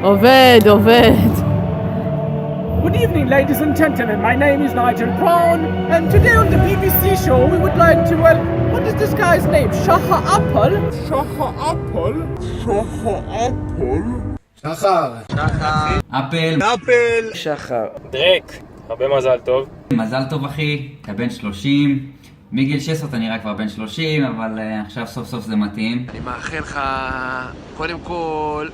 עובד. Good evening, ladies and gentlemen. My name is Nigel Brown, and today on the BBC show, we would like to, what is this guy's name? Shaha Apple? Shaha Apple? Shaha Apple? שחר. אפל. שחר. דרק, הרבה מזל טוב. מזל טוב אחי, אתה בן 30. מגיל 16 אתה נראה כבר בן 30, אבל עכשיו סוף סוף זה מתאים. אני מאחל לך קודם כל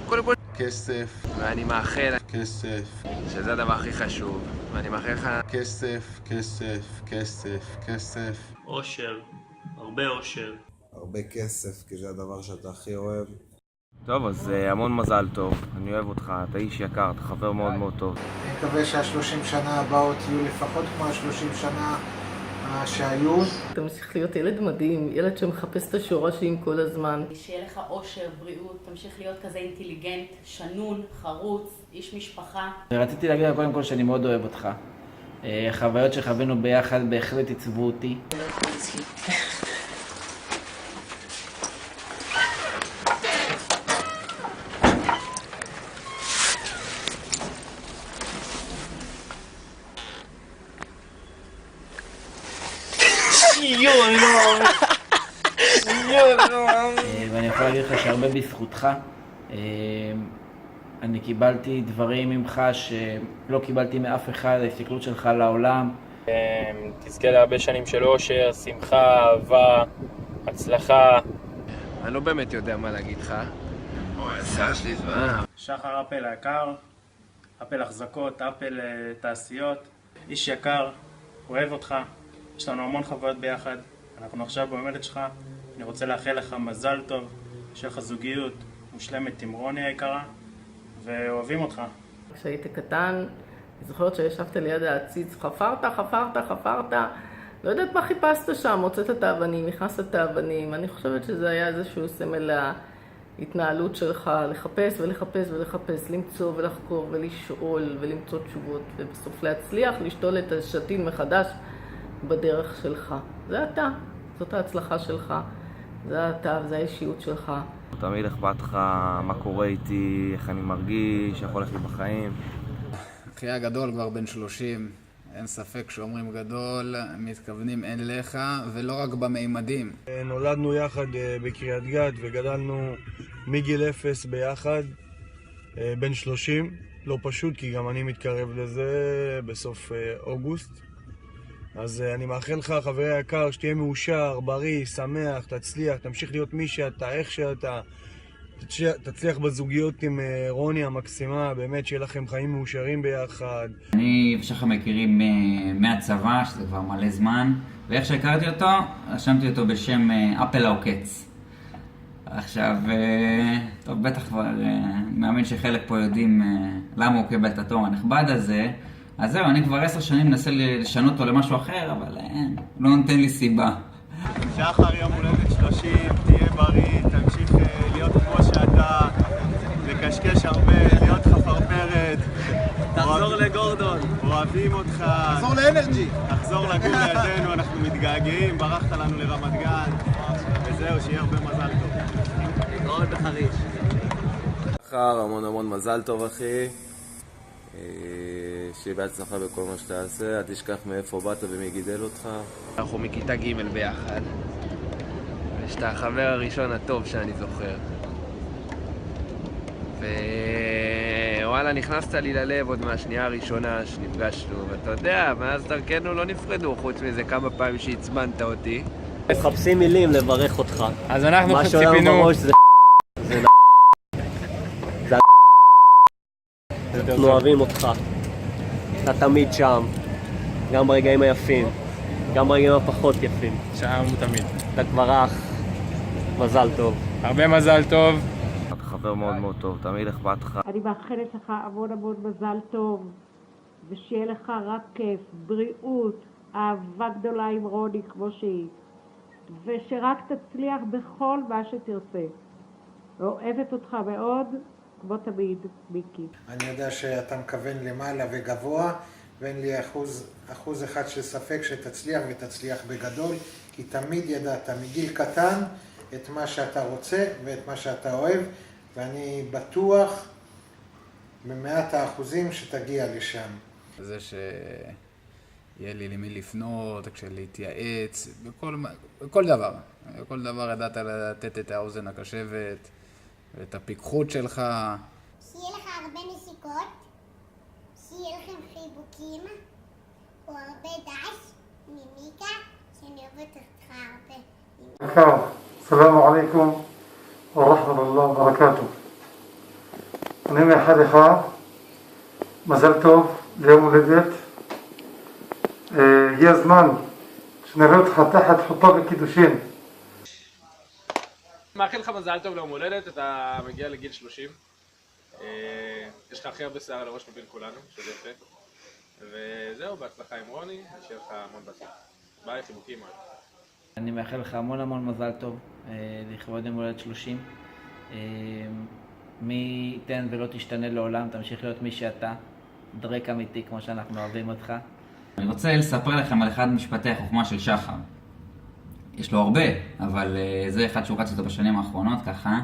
כסף, ואני מאחל כסף, שזה הדבר הכי חשוב, ואני מאחל לך כסף, כסף, כסף, כסף. אושר, הרבה אושר. הרבה כסף, כי זה הדבר שאתה הכי אוהב. טוב, אז המון מזל טוב, אני אוהב אותך, אתה איש יקר, אתה חבר מאוד מאוד טוב. אני מקווה שה-30 שנה הבאות יהיו לפחות כמו ה-30 שנה שהיו. תמשיך להיות ילד מדהים, ילד שמחפש את השורשים כל הזמן. שיהיה לך אושר, בריאות, תמשיך להיות כזה אינטליגנט, שנון, חרוץ, איש משפחה. רציתי להגיד קודם כל שאני מאוד אוהב אותך. החוויות שחווינו ביחד בהחלט עיצבו אותי. ואני יכול להגיד לך שהרבה בזכותך אני קיבלתי דברים ממך שלא קיבלתי מאף אחד, ההסתכלות שלך לעולם. תזכה להרבה שנים של אושר, שמחה, אהבה, הצלחה. אני לא באמת יודע מה להגיד לך. השיער שלי זמן. שחר אפל היקר, אפל החזקות, אפל תעשיות, איש יקר, אוהב אותך. יש לנו המון חוויות ביחד, אנחנו עכשיו במולדת שלך. אני רוצה לאחל לך מזל טוב, שיהיה לך זוגיות מושלמת עם רוני היקרה, ואוהבים אותך. כשהייתי קטן, אני זוכרת שישבת ליד העציץ, חפרת, לא יודעת מה חיפשת שם, הוצאת את האבנים, נכנסת את האבנים. אני חושבת שזה היה איזשהו סמל להתנהלות שלך, לחפש ולחפש ולחפש, למצוא ולחקור ולשאול ולמצוא תשובות, ובסוף להצליח לשתול את השתיל מחדש בדרך שלך. זה אתה, זאת ההצלחה שלך, זה אתה וזה האישיות שלך. תמיד אכפת לך מה קורה איתי, איך אני מרגיש, איך הולך לי בחיים. אחי הגדול כבר בן 30, אין ספק שאומרים גדול, מתכוונים אין לך, ולא רק במימדים. נולדנו יחד בקריית גת וגדלנו מגיל 0 ביחד, בן 30. לא פשוט כי גם אני מתקרב לזה בסוף אוגוסט. אז אני מאחל לך, חברי היקר, שתהיה מאושר, בריא, שמח, תצליח, תמשיך להיות מי שאתה, איך שאתה, תצליח בזוגיות עם רוני המקסימה, באמת שיהיה לכם חיים מאושרים ביחד. אני ושחר מכירים מהצבא, שזה כבר מלא זמן, ואיך שהכרתי אותו, רשמתי אותו בשם אפל העוקץ. עכשיו, טוב, בטח כבר מאמין שחלק פה יודעים למה הוא קיבל את התואר הנכבד הזה. אז זהו, אני כבר 10 שנים מנסה לשנות אותו למשהו אחר, אבל לא נותן לי סיבה. שחר, יום הולדת 30, תהיה בריא, תמשיך להיות כמו שאתה, לקשקש הרבה, להיות חפרפרת. תחזור לגורדון. אוהבים אותך. תחזור לאנרג'י. תחזור לגור לידינו, אנחנו מתגעגעים, ברחת לנו לרמת גן. וזהו, שיהיה הרבה מזל טוב. להתראות בחריש. שחר, המון מזל טוב אחי. שיהיה בהצלחה בכל מה שתעשה, אל תשכח מאיפה באת ומי גידל אותך. אנחנו מכיתה ג' ביחד, ושאתה החבר הראשון הטוב שאני זוכר. ווואלה, נכנסת לי ללב עוד מהשנייה הראשונה שנפגשנו, ואתה יודע, מאז דרכנו לא נפרדו, חוץ מזה כמה פעמים שהצמנת אותי. מחפשים מילים לברך אותך. אז אנחנו מה ציפינו. שעולה בראש זה אנחנו אוהבים אותך. אתה תמיד שם, גם ברגעים היפים, גם ברגעים הפחות יפים. שם הוא תמיד. אתה כבר אח, מזל טוב. הרבה מזל טוב. אתה חבר מאוד מאוד טוב, תמיד אכפת לך. אני מאחלת לך המון מזל טוב, ושיהיה לך רק כיף, בריאות, אהבה גדולה עם רוני כמו שהיא, ושרק תצליח בכל מה שתרצה. אוהבת אותך מאוד. כמו תמיד, מיקי. אני יודע שאתה מכוון למעלה וגבוה, ואין לי אחוז אחד של ספק שתצליח ותצליח בגדול, כי תמיד ידעת מגיל קטן את מה שאתה רוצה ואת מה שאתה אוהב, ואני בטוח במאת האחוזים שתגיע לשם. זה שיהיה לי למי לפנות, כשלהתייעץ, בכל דבר. בכל דבר ידעת לתת את האוזן הקשבת, ואת הפיקחות שלך. שיהיה לך הרבה נשיקות, שיהיה לכם חיבוקים, והרבה דש ממיקה, שאני אוהבת אותך הרבה. السلام عليكم ورحمة الله وبركاته. אני מאחל לך מזל טוב ליום הולדת. הגיע הזמן שנראה אותך תחת חופה וקידושין. מאחל לך מזל טוב ליום הולדת, אתה מגיע לגיל 30. יש לך הכי הרבה שיער על הראש מבין כולנו, שזה יפה. וזהו, בהצלחה עם רוני, נשאר לך המון בהצלחה. ביי, חיבוקים. אני מאחל לך המון מזל טוב לכבוד יום הולדת 30. מי ייתן ולא תשתנה לעולם, תמשיך להיות מי שאתה, דרק אמיתי כמו שאנחנו אוהבים אותך. אני רוצה לספר לכם על אחד משפטי החוכמה של שחר. יש לו הרבה, אבל זה אחד שהוא רץ אותו בשנים האחרונות ככה.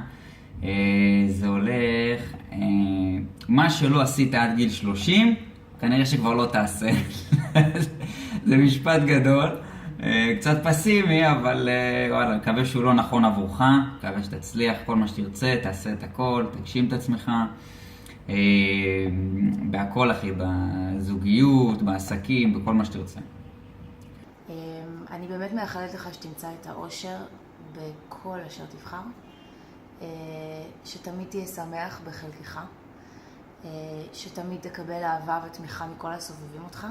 זה הולך, מה שלא עשית עד גיל 30, כנראה שכבר לא תעשה. זה משפט גדול. קצת פסימי, אבל וואלה, מקווה שהוא לא נכון עבורך, מקווה שתצליח כל מה שתרצה, תעשה את הכל, תגשים את עצמך, בהכל אחי, בזוגיות, בעסקים, בכל מה שתרצה. אני באמת מאחלת לך שתמצא את האושר בכל אשר תבחר, שתמיד תהיה שמח בחלקך, שתמיד תקבל אהבה ותמיכה מכל הסובבים אותך,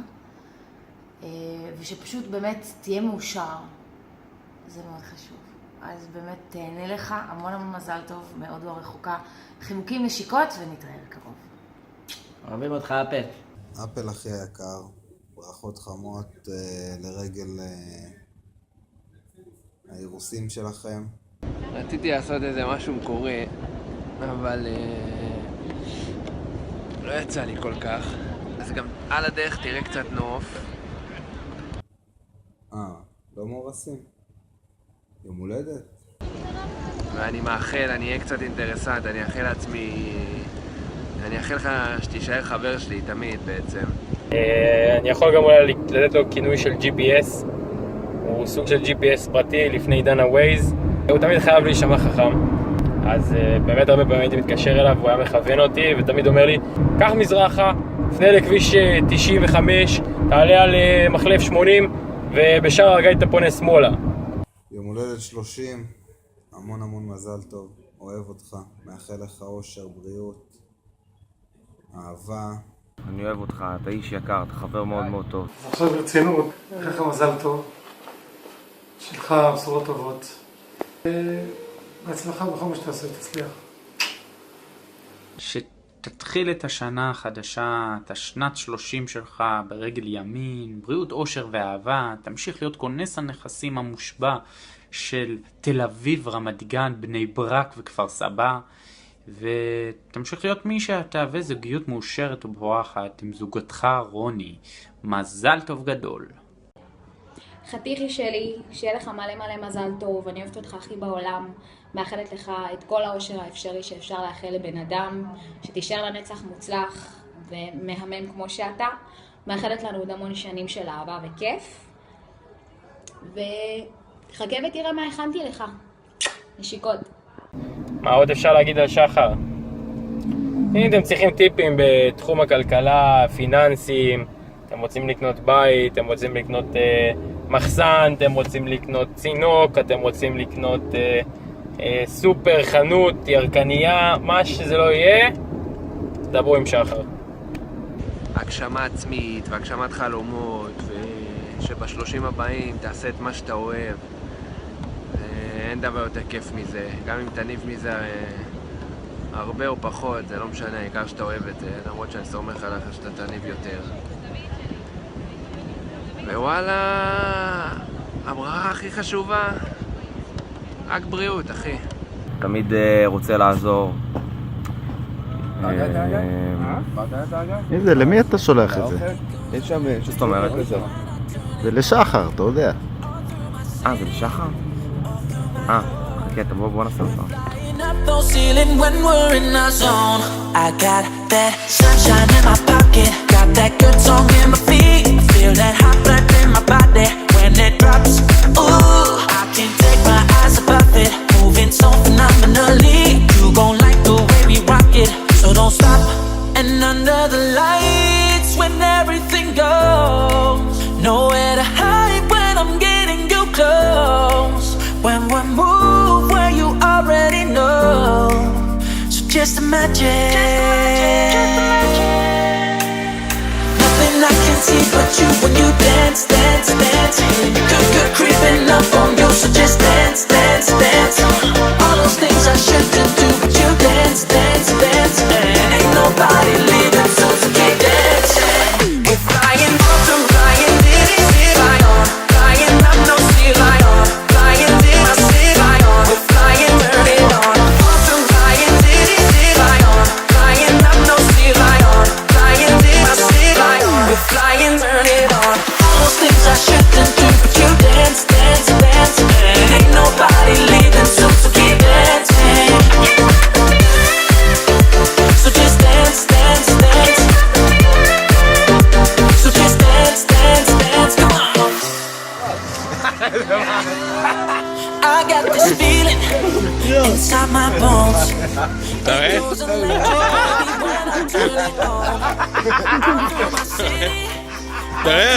ושפשוט באמת תהיה מאושר. זה מאוד חשוב. אז באמת תהנה לך, המון מזל טוב, מאוד לא רחוקה. חיבוקים, נשיקות, ונתראה בקרוב. אוהבים אותך אפל. אפל אחי היקר, ברכות חמות לרגל האירוסים שלכם. רציתי לעשות איזה משהו מקורי, אבל לא יצא לי כל כך. אז גם על הדרך תראה קצת נוף. לא מאורסים. יום הולדת. ואני מאחל, אני אהיה קצת אינטרסנט, אני אאחל לעצמי... אני אאחל לך שתישאר חבר שלי תמיד בעצם. אני יכול גם אולי לתת לו כינוי של GPS. הוא סוג של GPS פרטי לפני עידן ה-Waze. הוא תמיד חייב להישמע חכם. אז באמת הרבה פעמים הייתי מתקשר אליו, הוא היה מכוון אותי ותמיד אומר לי, קח מזרחה, פנה לכביש 95, תעלה על מחלף 80 ובשאר הגיא אתה פונה שמאלה. יום הולדת 30, המון מזל טוב, אוהב אותך, מאחל לך אושר, בריאות, אהבה. אני אוהב אותך, אתה איש יקר, אתה חבר מאוד טוב. עכשיו ברצינות, מאחל לך מזל טוב, שלך בשורות טובות. בהצלחה בכל מה שתעשה, תצליח. שתתחיל את השנה החדשה, את השנת 30 שלך ברגל ימין, בריאות, אושר ואהבה, תמשיך להיות כונס הנכסים המושבע של תל אביב, רמת גן, בני ברק וכפר סבא, ותמשיך להיות מי שאתה וזוגיות מאושרת ובורחת עם זוגתך רוני. מזל טוב גדול. חתיכי שלי, שיהיה לך מלא מזל טוב, אני אוהבת אותך הכי בעולם, מאחלת לך את כל האושר האפשרי שאפשר לאחל לבן אדם, שתישאר לנצח מוצלח ומהמם כמו שאתה, מאחלת לנו עוד המון שנים של אהבה וכיף, וחכה ותראה מה הכנתי לך. נשיקות. מה עוד אפשר להגיד על שחר? אם אתם צריכים טיפים בתחום הכלכלה, פיננסים, אתם רוצים לקנות בית, אתם רוצים לקנות מחסן, אתם רוצים לקנות צינוק, אתם רוצים לקנות סופר, חנות, ירקניה, מה שזה לא יהיה, דברו עם שחר. הגשמה עצמית והגשמת חלומות, ושב30 הבאים תעשה את מה שאתה אוהב. אין דבר יותר כיף מזה, גם אם תניב מזה הרבה או פחות, זה לא משנה, העיקר שאתה אוהב את זה, למרות שאני סומך עליך שאתה תניב יותר. ווואלה, הברכה הכי חשובה, רק בריאות, אחי. תמיד רוצה לעזור. זה, למי אתה שולח את זה? יש שם, זאת אומרת? זה לשחר, אתה יודע. זה לשחר? חכה, בוא נעשה אותה. Up no ceiling when we're in our zone. I got that sunshine in my pocket, got that good song in my feet. Feel that hot blood in my body when it drops. Ooh, I can't take my eyes above it, moving so phenomenally. You gon' like the way we rock it, so don't stop. And under the lights when everything goes, nowhere to hide when I'm getting you close. When we move where you already know, so just imagine. Nothing I can see but you when you dance, dance, dance. Good creeping up on you, so just dance, dance, dance. All those things I shouldn't do, but you dance, dance, dance. And ain't nobody leaving, so keep dancing. We're flying up to flying, diddy, fly on. Flying up, no sea lion. Flying, did I see lion? We're flying, turn it on. Up to flying, diddy, fly on. Flying up, no sea lion. Flying, did I see lion? We're flying, turn it on. All those things I shouldn't do, but you dance, dance, dance. And ain't nobody leaving, so keep dancing. So just dance, dance, dance. So just dance, dance, dance. Come on. I got this feeling inside my bones. It goes electric when I turn it on. We're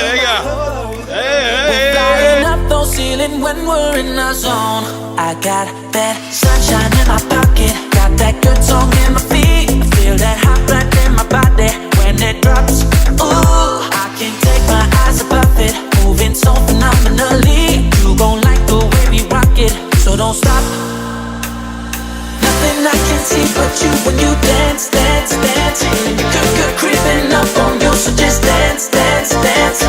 flying up no ceiling when we're in our zone. I got that sunshine in my pocket, got that good song in my feet. Feel that hot blood in my body when it drops. Ooh, I can't take my eyes above it, moving so phenomenally. You gon' like the way we rock it, so don't stop. Nothing I can see but you when you dance, dance, dance. Good creeping up on you, so just dance, dance, dance.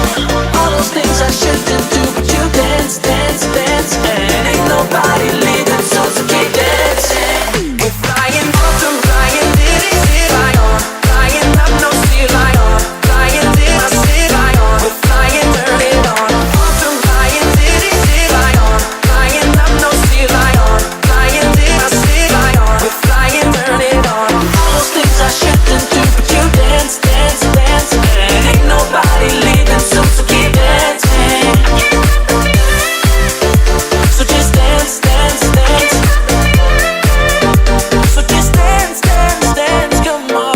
All those things I shouldn't do, but you dance, dance, dance. And ain't nobody leaving, so keep dancing. We're flying up to flying, diddy, fly on. Flying up, no sea lion. Flying, did I see lion? We're flying, turn it on. Up to flying, diddy, fly on. Flying up, no sea lion. Flying, did I see lion? We're flying, turn it on. All those things I shouldn't do, but you dance, dance, dance. And ain't nobody leaving, so keep dancing. So just dance, dance, dance. So just dance, dance, dance. Come on.